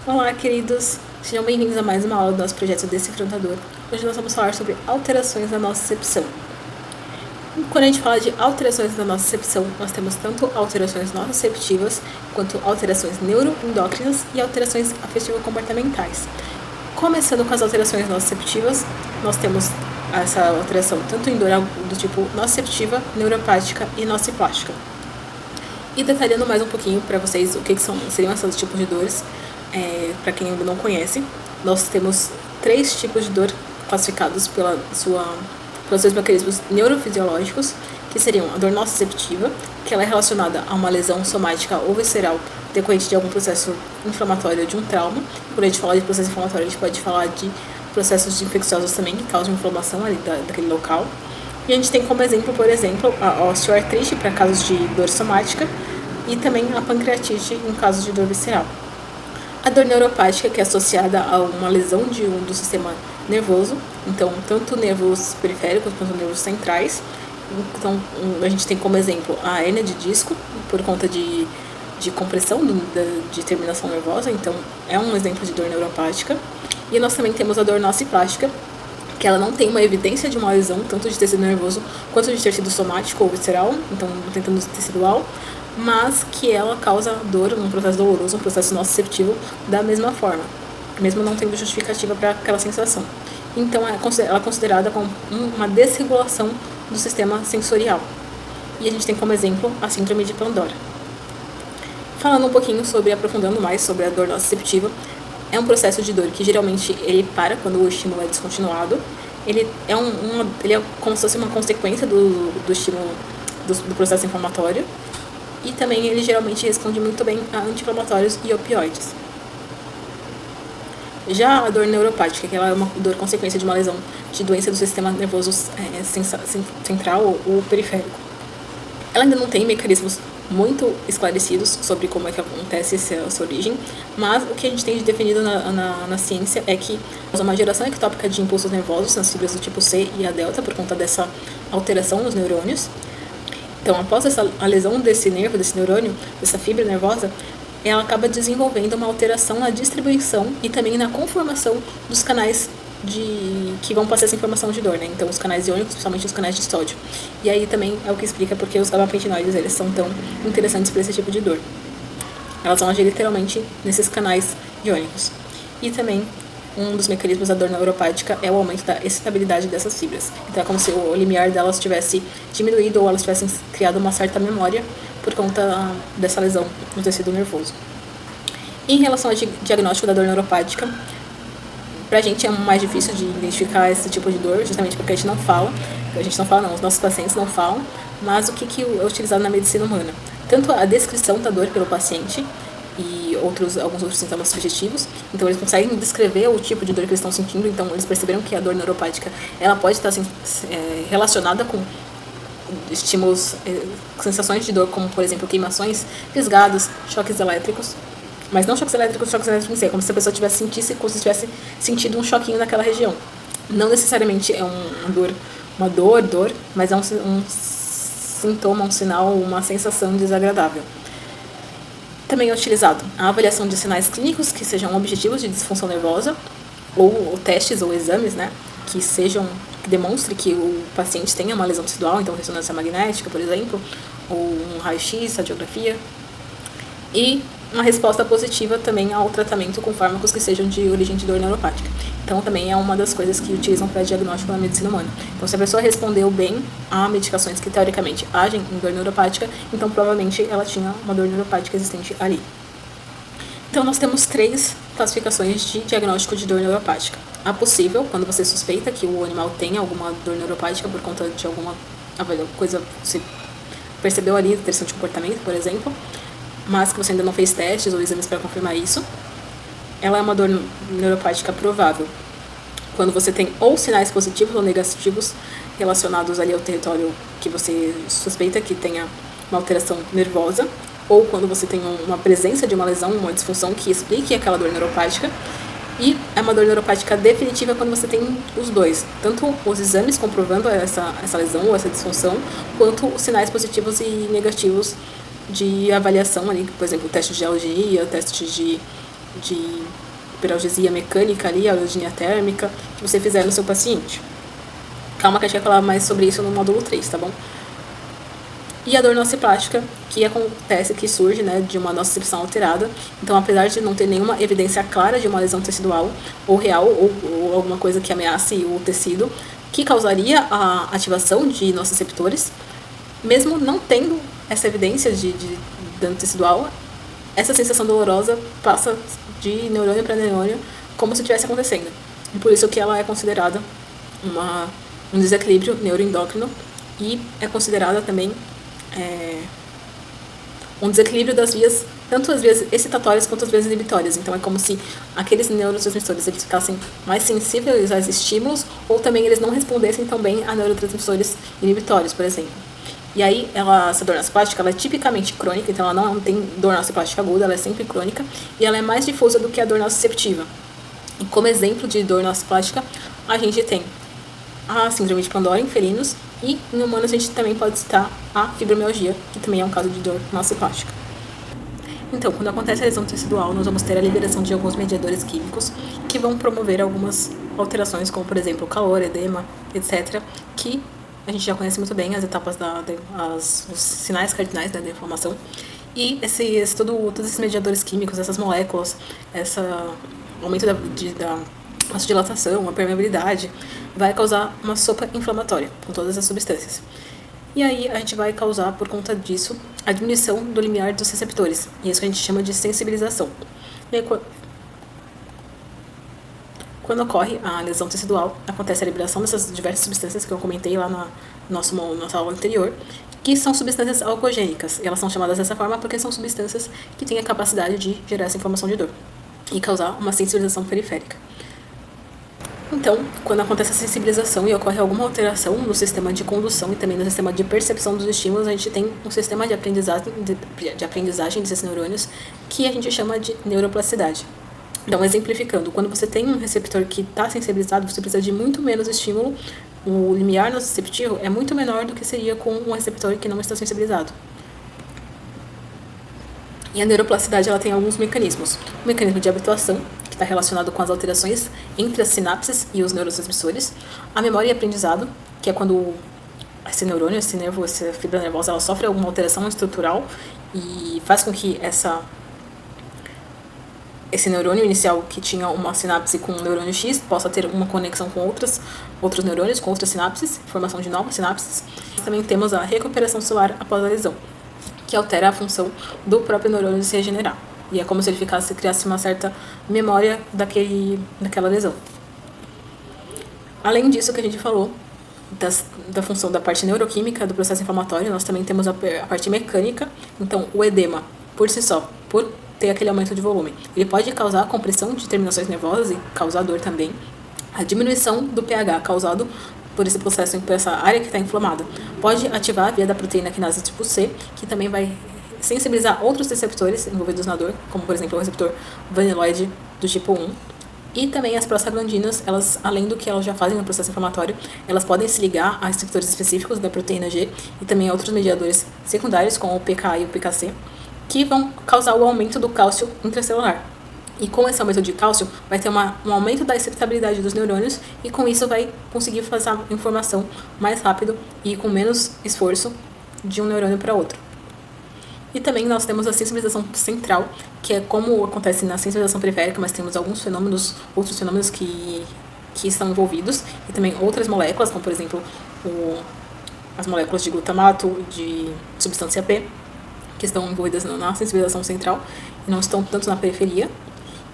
Olá, queridos! Sejam bem-vindos a mais uma aula do nosso projeto Decifrandador. Hoje nós vamos falar sobre alterações na nossa percepção. Quando a gente fala de alterações na nossa percepção, nós temos tanto alterações nociceptivas, quanto alterações neuroendócrinas e alterações afetivo-comportamentais. Começando com as alterações nociceptivas, nós temos essa alteração tanto em dor do tipo nociceptiva, neuropática e nociplástica. E detalhando mais um pouquinho para vocês o que seriam esses tipos de dores, para quem ainda não conhece, nós temos 3 tipos de dor classificados pelos seus mecanismos neurofisiológicos, que seriam a dor nociceptiva, que ela é relacionada a uma lesão somática ou visceral decorrente de algum processo inflamatório de um trauma. Quando a gente fala de processo inflamatório, a gente pode falar de processos infecciosos também que causam inflamação ali daquele local. E a gente tem como exemplo, por exemplo, a osteoartrite para casos de dor somática e também a pancreatite em casos de dor visceral. A dor neuropática, que é associada a uma lesão do sistema nervoso, então tanto nervos periféricos quanto nervos centrais. Então a gente tem como exemplo a hérnia de disco, por conta de compressão de terminação nervosa, então é um exemplo de dor neuropática. E nós também temos a dor nociplástica, que ela não tem uma evidência de uma lesão, tanto de tecido nervoso quanto de tecido somático ou visceral, então tentando tecidual, mas que ela causa dor, um processo doloroso, um processo nociceptivo da mesma forma, mesmo não tendo justificativa para aquela sensação. Então ela é considerada como uma desregulação do sistema sensorial. E a gente tem como exemplo a síndrome de Pandora. Falando um pouquinho aprofundando mais sobre a dor nociceptiva, é um processo de dor que geralmente ele para quando o estímulo é descontinuado. Ele é como se fosse uma consequência do estímulo do processo inflamatório. E também ele geralmente responde muito bem a anti-inflamatórios e opioides. Já a dor neuropática, que ela é uma dor consequência de uma lesão de doença do sistema nervoso central ou periférico. Ela ainda não tem mecanismos muito esclarecidos sobre como é que acontece essa origem, mas o que a gente tem definido na ciência é que há uma geração ectópica de impulsos nervosos nas fibras do tipo C e a delta por conta dessa alteração nos neurônios. Então, após a lesão desse neurônio, dessa fibra nervosa, ela acaba desenvolvendo uma alteração na distribuição e também na conformação dos canais que vão passar essa informação de dor, né? Então, os canais iônicos, principalmente os canais de sódio. E aí também é o que explica porque os gabapentinoides eles são tão interessantes para esse tipo de dor. Elas vão agir literalmente nesses canais iônicos. E também um dos mecanismos da dor neuropática é o aumento da excitabilidade dessas fibras. Então é como se o limiar delas tivesse diminuído ou elas tivessem criado uma certa memória por conta dessa lesão no tecido nervoso. Em relação ao diagnóstico da dor neuropática, pra gente é mais difícil de identificar esse tipo de dor, justamente porque a gente não fala, os nossos pacientes não falam, mas o que é utilizado na medicina humana? Tanto a descrição da dor pelo paciente e alguns outros sintomas subjetivos, então eles conseguem descrever o tipo de dor que eles estão sentindo, então eles perceberam que a dor neuropática ela pode estar relacionada com estímulos, sensações de dor, como por exemplo queimações, fisgados, choques elétricos, mas não choques elétricos em si, é como se a pessoa tivesse sentido um choquinho naquela região. Não necessariamente é uma dor, mas é um sintoma, um sinal, uma sensação desagradável. Também é utilizado a avaliação de sinais clínicos que sejam objetivos de disfunção nervosa, ou testes ou exames, né, que demonstre que o paciente tenha uma lesão tecidual, então ressonância magnética, por exemplo, ou um raio-x, radiografia. E uma resposta positiva também ao tratamento com fármacos que sejam de origem de dor neuropática. Então, também é uma das coisas que utilizam para diagnóstico na medicina humana. Então, se a pessoa respondeu bem a medicações que, teoricamente, agem em dor neuropática, então, provavelmente, ela tinha uma dor neuropática existente ali. Então, nós temos 3 classificações de diagnóstico de dor neuropática. A possível, quando você suspeita que o animal tem alguma dor neuropática por conta de alguma coisa que você percebeu ali, alteração de comportamento, por exemplo, mas que você ainda não fez testes ou exames para confirmar isso. Ela é uma dor neuropática provável quando você tem ou sinais positivos ou negativos relacionados ali ao território que você suspeita que tenha uma alteração nervosa, ou quando você tem uma presença de uma lesão, uma disfunção que explique aquela dor neuropática. E é uma dor neuropática definitiva quando você tem os dois, tanto os exames comprovando essa lesão ou essa disfunção, quanto os sinais positivos e negativos de avaliação ali, por exemplo, testes de alergia, testes de de hiperalgesia mecânica ali, algia térmica, que você fizer no seu paciente. Calma que a gente vai falar mais sobre isso no módulo 3, tá bom? E a dor nociplástica, que acontece, que surge, né, de uma nocicepção alterada. Então, apesar de não ter nenhuma evidência clara de uma lesão tecidual ou real, ou alguma coisa que ameace o tecido, que causaria a ativação de nociceptores, mesmo não tendo essa evidência de dano tecidual, essa sensação dolorosa passa de neurônio para neurônio como se estivesse acontecendo. E por isso que ela é considerada um desequilíbrio neuroendócrino e é considerada também um desequilíbrio das vias, tanto as vias excitatórias quanto as vias inibitórias. Então é como se aqueles neurotransmissores eles ficassem mais sensíveis aos estímulos ou também eles não respondessem tão bem a neurotransmissores inibitórios, por exemplo. E aí, essa dor nociplástica, ela é tipicamente crônica, então ela não tem dor nociplástica aguda, ela é sempre crônica, e ela é mais difusa do que a dor nociceptiva. E como exemplo de dor nociplástica, a gente tem a síndrome de Pandora em felinos, e em humanos a gente também pode citar a fibromialgia, que também é um caso de dor nociplástica. Então, quando acontece a lesão tecidual, nós vamos ter a liberação de alguns mediadores químicos que vão promover algumas alterações, como por exemplo calor, edema, etc., que a gente já conhece muito bem as etapas os sinais cardinais, né, da inflamação. E todos esses mediadores químicos, essas moléculas, esse aumento da vasodilatação, a permeabilidade, vai causar uma sopa inflamatória com todas as substâncias. E aí a gente vai causar, por conta disso, a diminuição do limiar dos receptores. E isso que a gente chama de sensibilização. E aí, quando ocorre a lesão tecidual, acontece a liberação dessas diversas substâncias que eu comentei lá na nossa aula anterior, que são substâncias alcoogênicas. E elas são chamadas dessa forma porque são substâncias que têm a capacidade de gerar essa inflamação de dor e causar uma sensibilização periférica. Então, quando acontece a sensibilização e ocorre alguma alteração no sistema de condução e também no sistema de percepção dos estímulos, a gente tem um sistema de aprendizagem desses neurônios que a gente chama de neuroplasticidade. Então, exemplificando, quando você tem um receptor que está sensibilizado, você precisa de muito menos estímulo, o limiar nociceptivo é muito menor do que seria com um receptor que não está sensibilizado. E a neuroplasticidade ela tem alguns mecanismos. O mecanismo de habituação, que está relacionado com as alterações entre as sinapses e os neurotransmissores. A memória e aprendizado, que é quando esse neurônio, esse nervo, essa fibra nervosa, ela sofre alguma alteração estrutural e faz com que esse neurônio inicial que tinha uma sinapse com um neurônio X possa ter uma conexão com outros neurônios, com outras sinapses, formação de novas sinapses. Também temos a recuperação celular após a lesão, que altera a função do próprio neurônio de se regenerar. E é como se ele criasse uma certa memória daquela lesão. Além disso que a gente falou, da função da parte neuroquímica do processo inflamatório, nós também temos a parte mecânica. Então, o edema, por si só, por ter aquele aumento de volume, ele pode causar compressão de terminações nervosas e causar dor também. A diminuição do pH causado por esse processo, por essa área que está inflamada, pode ativar a via da proteína quinase tipo C, que também vai sensibilizar outros receptores envolvidos na dor, como por exemplo o receptor vaniloide do tipo 1. E também as prostaglandinas, elas, além do que elas já fazem no processo inflamatório, elas podem se ligar a receptores específicos da proteína G e também a outros mediadores secundários, como o PKA e o PKC, que vão causar o aumento do cálcio intracelular. E com esse aumento de cálcio, vai ter um aumento da excitabilidade dos neurônios e com isso vai conseguir fazer a informação mais rápido e com menos esforço de um neurônio para outro. E também nós temos a sensibilização central, que é como acontece na sensibilização periférica, mas temos outros fenômenos que estão envolvidos, e também outras moléculas, como por exemplo as moléculas de glutamato, de substância P, que estão envolvidas na sensibilização central e não estão tanto na periferia.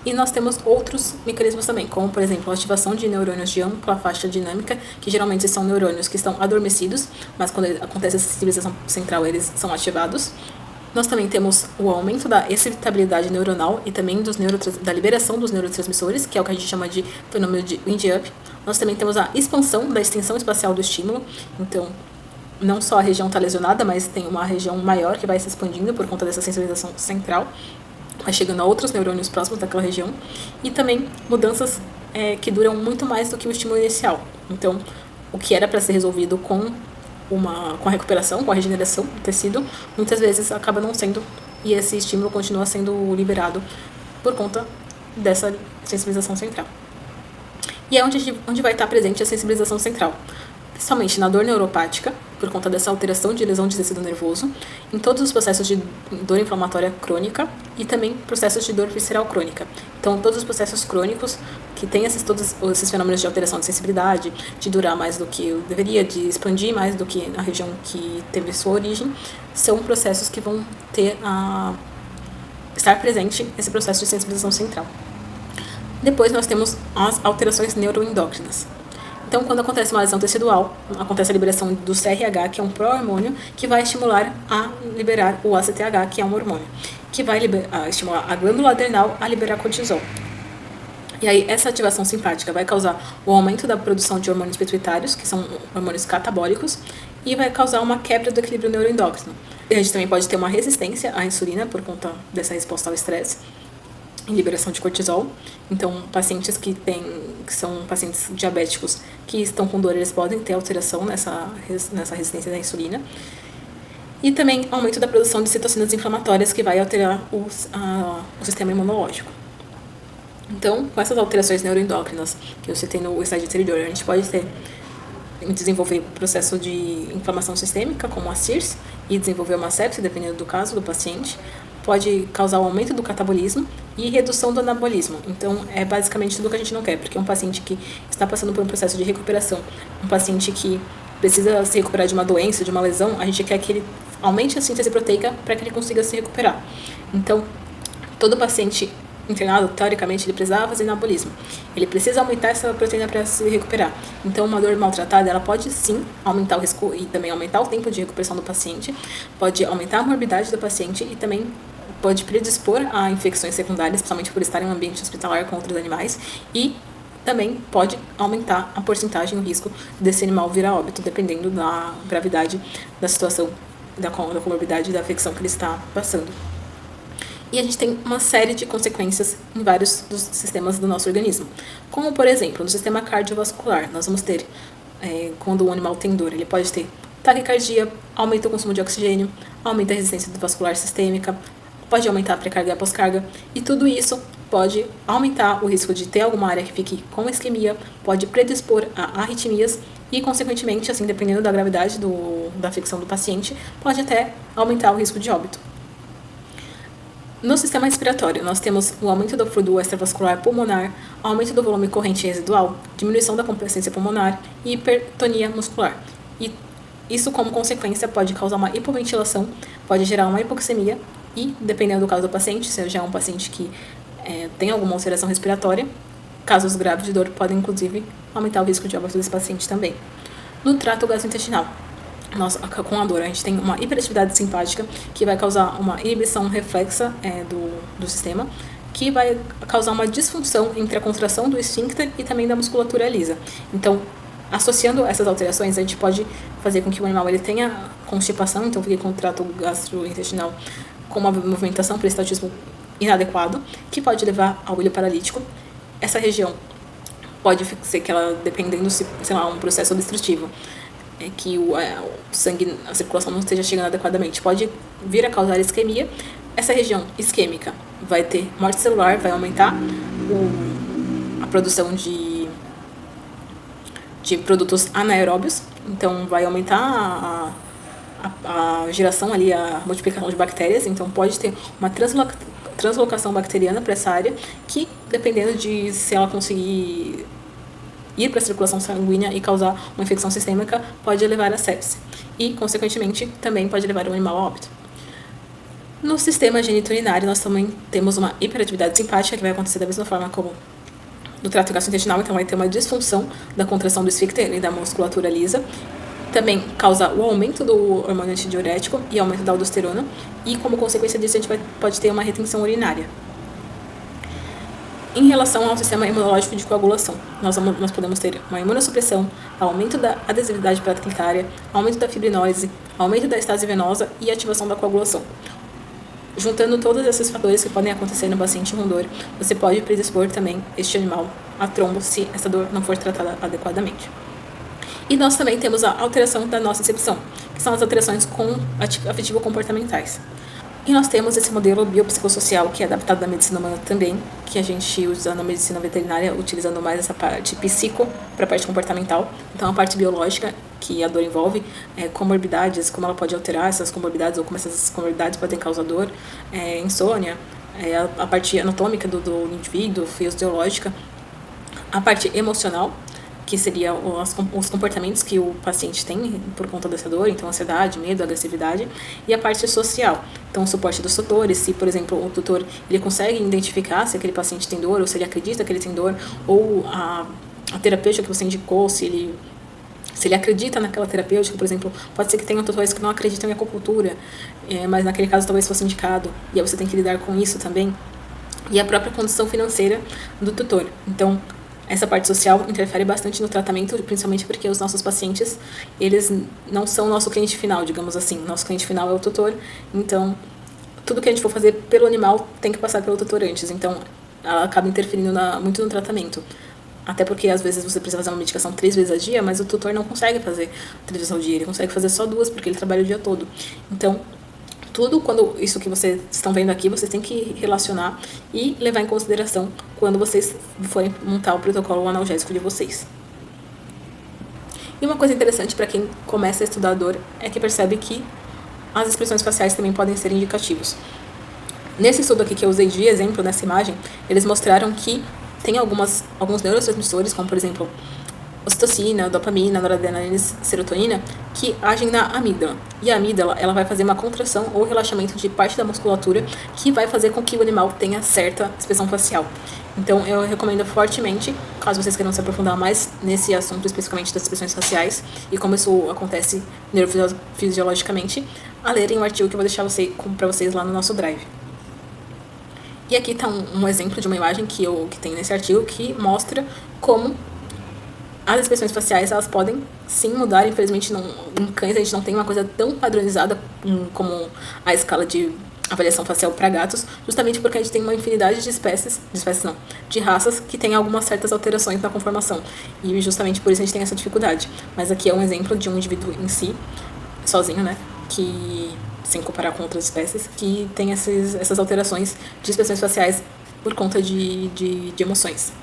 E nós temos outros mecanismos também, como por exemplo a ativação de neurônios de ampla faixa dinâmica, que geralmente são neurônios que estão adormecidos, mas quando acontece a sensibilização central eles são ativados. Nós também temos o aumento da excitabilidade neuronal e também da liberação dos neurotransmissores, que é o que a gente chama de fenômeno de wind-up. Nós também temos a expansão da extensão espacial do estímulo, então não só a região está lesionada, mas tem uma região maior que vai se expandindo por conta dessa sensibilização central, vai chegando a outros neurônios próximos daquela região, e também mudanças que duram muito mais do que o estímulo inicial. Então, o que era para ser resolvido com a recuperação, com a regeneração do tecido, muitas vezes acaba não sendo, e esse estímulo continua sendo liberado por conta dessa sensibilização central. E é onde vai estar presente a sensibilização central. Principalmente na dor neuropática, por conta dessa alteração de lesão de tecido nervoso, em todos os processos de dor inflamatória crônica e também processos de dor visceral crônica. Então, todos os processos crônicos que têm todos esses fenômenos de alteração de sensibilidade, de durar mais do que deveria, de expandir mais do que a região que teve sua origem, são processos que vão estar presente nesse processo de sensibilização central. Depois nós temos as alterações neuroendócrinas. Então, quando acontece uma lesão tecidual, acontece a liberação do CRH, que é um pró-hormônio, que vai estimular a liberar o ACTH, que é um hormônio, que vai estimular a glândula adrenal a liberar cortisol. E aí, essa ativação simpática vai causar o aumento da produção de hormônios pituitários, que são hormônios catabólicos, e vai causar uma quebra do equilíbrio neuroendócrino. A gente também pode ter uma resistência à insulina por conta dessa resposta ao estresse e liberação de cortisol. Então, pacientes que são pacientes diabéticos que estão com dor, eles podem ter alteração nessa resistência da insulina. E também aumento da produção de citocinas inflamatórias, que vai alterar o sistema imunológico. Então, com essas alterações neuroendócrinas que eu citei no slide anterior, a gente pode desenvolver processo de inflamação sistêmica, como a CIRS, e desenvolver uma sepse, dependendo do caso do paciente. Pode causar o aumento do catabolismo e redução do anabolismo. Então, é basicamente tudo que a gente não quer, porque um paciente que está passando por um processo de recuperação, um paciente que precisa se recuperar de uma doença, de uma lesão, a gente quer que ele aumente a síntese proteica para que ele consiga se recuperar. Então, todo paciente internado, teoricamente, ele precisava fazer anabolismo. Ele precisa aumentar essa proteína para se recuperar. Então, uma dor maltratada, ela pode sim aumentar o risco e também aumentar o tempo de recuperação do paciente, pode aumentar a morbidade do paciente e também pode predispor a infecções secundárias, principalmente por estar em um ambiente hospitalar com outros animais, e também pode aumentar a porcentagem, o risco desse animal vir a óbito, dependendo da gravidade da situação, da comorbidade da afecção que ele está passando. E a gente tem uma série de consequências em vários dos sistemas do nosso organismo. Como, por exemplo, no sistema cardiovascular, nós vamos ter, quando o animal tem dor, ele pode ter taquicardia, aumenta o consumo de oxigênio, aumenta a resistência vascular sistêmica, pode aumentar a pré-carga e a pós-carga, e tudo isso pode aumentar o risco de ter alguma área que fique com isquemia, pode predispor a arritmias e, consequentemente, assim, dependendo da gravidade da afecção do paciente, pode até aumentar o risco de óbito. No sistema respiratório, nós temos o aumento do fluido extravascular pulmonar, aumento do volume corrente residual, diminuição da complacência pulmonar e hipertonia muscular. E isso, como consequência, pode causar uma hipoventilação, pode gerar uma hipoxemia e, dependendo do caso do paciente, se já é um paciente que tem alguma alteração respiratória, casos graves de dor podem, inclusive, aumentar o risco de óbito desse paciente também. No trato gastrointestinal, com a dor, a gente tem uma hiperatividade simpática que vai causar uma inibição reflexa do sistema, que vai causar uma disfunção entre a contração do esfíncter e também da musculatura lisa. Então, associando essas alterações, a gente pode fazer com que o animal ele tenha constipação, então fique com o trato gastrointestinal com uma movimentação peristaltismo inadequado, que pode levar ao ilho paralítico. Essa região pode ser que ela, dependendo se, sei lá, um processo obstrutivo, que o sangue, a circulação não esteja chegando adequadamente, pode vir a causar isquemia. Essa região isquêmica vai ter morte celular, vai aumentar a produção de produtos anaeróbios, então vai aumentar a geração ali, a multiplicação de bactérias, então pode ter uma translocação bacteriana para essa área, que, dependendo de se ela conseguir ir para a circulação sanguínea e causar uma infecção sistêmica, pode levar a sepse. E, consequentemente, também pode levar o animal a óbito. No sistema geniturinário, nós também temos uma hiperatividade simpática, que vai acontecer da mesma forma como no trato gastrointestinal, então vai ter uma disfunção da contração do esfíncter e da musculatura lisa. Também causa o aumento do hormônio antidiurético e aumento da aldosterona, e, como consequência disso, a gente pode ter uma retenção urinária. Em relação ao sistema imunológico de coagulação, nós podemos ter uma imunossupressão, aumento da adesividade plaquetária, aumento da fibrinólise, aumento da estase venosa e ativação da coagulação. Juntando todos esses fatores que podem acontecer no paciente com dor, você pode predispor também este animal a trombo se essa dor não for tratada adequadamente. E nós também temos a alteração da nocicepção, que são as alterações afetivo-comportamentais. E nós temos esse modelo biopsicossocial, que é adaptado da medicina humana também, que a gente usa na medicina veterinária, utilizando mais essa parte psico para a parte comportamental. Então, a parte biológica, que a dor envolve, comorbidades, como ela pode alterar essas comorbidades, ou como essas comorbidades podem causar dor, insônia, a parte anatômica do indivíduo, fisiológica, a parte emocional, que seria os comportamentos que o paciente tem por conta dessa dor, então ansiedade, medo, agressividade, e a parte social, então o suporte dos tutores, se, por exemplo, o tutor ele consegue identificar se aquele paciente tem dor, ou se ele acredita que ele tem dor, ou a terapêutica que você indicou, se ele acredita naquela terapêutica, por exemplo, pode ser que tenham tutores que não acreditam em acupuntura, mas naquele caso talvez fosse indicado, e aí você tem que lidar com isso também, e a própria condição financeira do tutor. Então, essa parte social interfere bastante no tratamento, principalmente porque os nossos pacientes, eles não são o nosso cliente final, digamos assim. Nosso cliente final é o tutor, então tudo que a gente for fazer pelo animal tem que passar pelo tutor antes. Então, ela acaba interferindo muito no tratamento. Até porque, às vezes, você precisa fazer uma medicação 3 vezes ao dia, mas o tutor não consegue fazer 3 vezes ao dia. Ele consegue fazer só 2, porque ele trabalha o dia todo. Então, tudo isso que vocês estão vendo aqui, vocês têm que relacionar e levar em consideração quando vocês forem montar o protocolo analgésico de vocês. E uma coisa interessante para quem começa a estudar a dor é que percebe que as expressões faciais também podem ser indicativos. Nesse estudo aqui que eu usei de exemplo nessa imagem, eles mostraram que tem alguns neurotransmissores, como por exemplo ocitocina, dopamina, noradrenalina, serotonina, que agem na amígdala. E a amígdala, ela vai fazer uma contração ou relaxamento de parte da musculatura que vai fazer com que o animal tenha certa expressão facial. Então, eu recomendo fortemente, caso vocês queiram se aprofundar mais nesse assunto, especificamente das expressões faciais e como isso acontece neurofisiologicamente, a lerem o artigo que eu vou deixar para vocês lá no nosso Drive. E aqui está um exemplo de uma imagem que tem nesse artigo que mostra como as expressões faciais, elas podem sim mudar. Infelizmente, em cães a gente não tem uma coisa tão padronizada como a escala de avaliação facial para gatos, justamente porque a gente tem uma infinidade de raças que tem algumas certas alterações na conformação. E justamente por isso a gente tem essa dificuldade. Mas aqui é um exemplo de um indivíduo em si, sozinho, né, que, sem comparar com outras espécies, que tem essas alterações de expressões faciais por conta de emoções.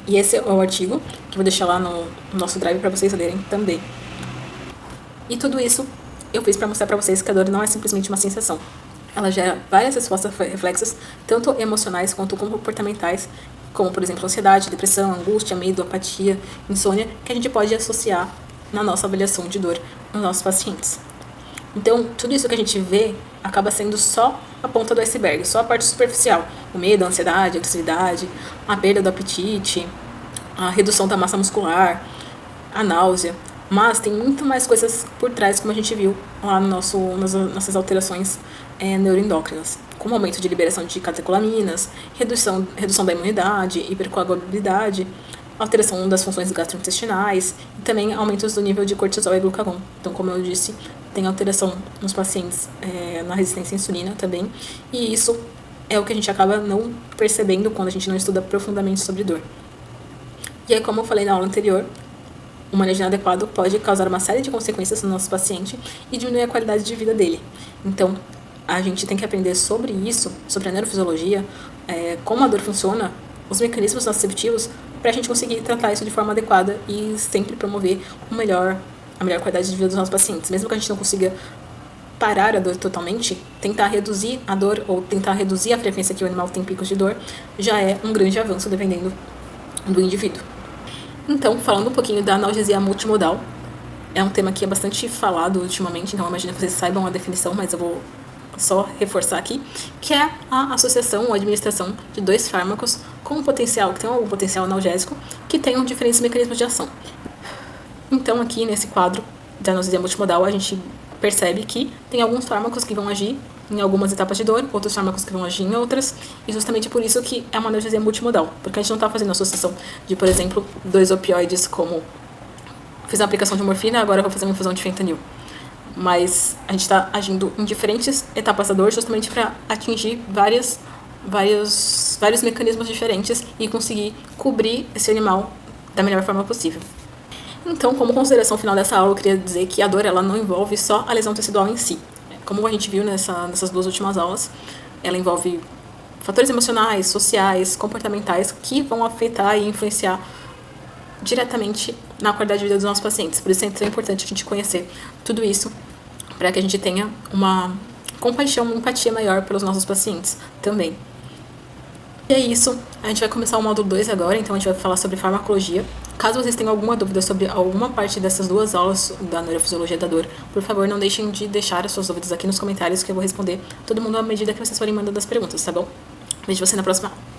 E esse é o artigo que eu vou deixar lá no nosso Drive para vocês lerem também. E tudo isso eu fiz para mostrar para vocês que a dor não é simplesmente uma sensação. Ela gera várias respostas reflexas, tanto emocionais quanto comportamentais, como, por exemplo, ansiedade, depressão, angústia, medo, apatia, insônia, que a gente pode associar na nossa avaliação de dor nos nossos pacientes. Então, tudo isso que a gente vê acaba sendo só a ponta do iceberg, só a parte superficial. O medo, a ansiedade, a agressividade, a perda do apetite, a redução da massa muscular, a náusea. Mas tem muito mais coisas por trás, como a gente viu lá nas nossas alterações neuroendócrinas, como aumento de liberação de catecolaminas, redução da imunidade, hipercoagulabilidade, alteração das funções gastrointestinais e também aumentos do nível de cortisol e glucagon. Então, como eu disse, tem alteração nos pacientes na resistência à insulina também, e isso é o que a gente acaba não percebendo quando a gente não estuda profundamente sobre dor. E aí, como eu falei na aula anterior, o manejo inadequado pode causar uma série de consequências no nosso paciente e diminuir a qualidade de vida dele. Então, a gente tem que aprender sobre isso, sobre a neurofisiologia, como a dor funciona, os mecanismos nociceptivos, para a gente conseguir tratar isso de forma adequada e sempre promover a melhor qualidade de vida dos nossos pacientes. Mesmo que a gente não consiga parar a dor totalmente, tentar reduzir a dor ou tentar reduzir a frequência que o animal tem picos de dor, já é um grande avanço dependendo do indivíduo. Então, falando um pouquinho da analgesia multimodal, é um tema que é bastante falado ultimamente, então eu imagino que vocês saibam a definição, mas eu vou só reforçar aqui, que é a associação ou administração de 2 fármacos com um potencial, que tem algum potencial analgésico, que tenham diferentes mecanismos de ação. Então, aqui nesse quadro da analgesia multimodal, a gente percebe que tem alguns fármacos que vão agir em algumas etapas de dor, outros fármacos que vão agir em outras, e justamente por isso que é uma analgesia multimodal, porque a gente não está fazendo associação de, por exemplo, 2 opioides, como fiz a aplicação de morfina, agora vou fazer uma infusão de fentanil. Mas a gente está agindo em diferentes etapas da dor justamente para atingir vários mecanismos diferentes e conseguir cobrir esse animal da melhor forma possível. Então, como consideração final dessa aula, eu queria dizer que a dor ela não envolve só a lesão tecidual em si. como a gente viu nessas 2 últimas aulas, ela envolve fatores emocionais, sociais, comportamentais que vão afetar e influenciar diretamente na qualidade de vida dos nossos pacientes. Por isso é tão importante a gente conhecer tudo isso para que a gente tenha uma compaixão, uma empatia maior pelos nossos pacientes também. E é isso, a gente vai começar o módulo 2 agora, então a gente vai falar sobre farmacologia. Caso vocês tenham alguma dúvida sobre alguma parte dessas 2 aulas da neurofisiologia da dor, por favor, não deixem de deixar as suas dúvidas aqui nos comentários que eu vou responder todo mundo à medida que vocês forem mandando as perguntas, tá bom? Vejo você na próxima aula.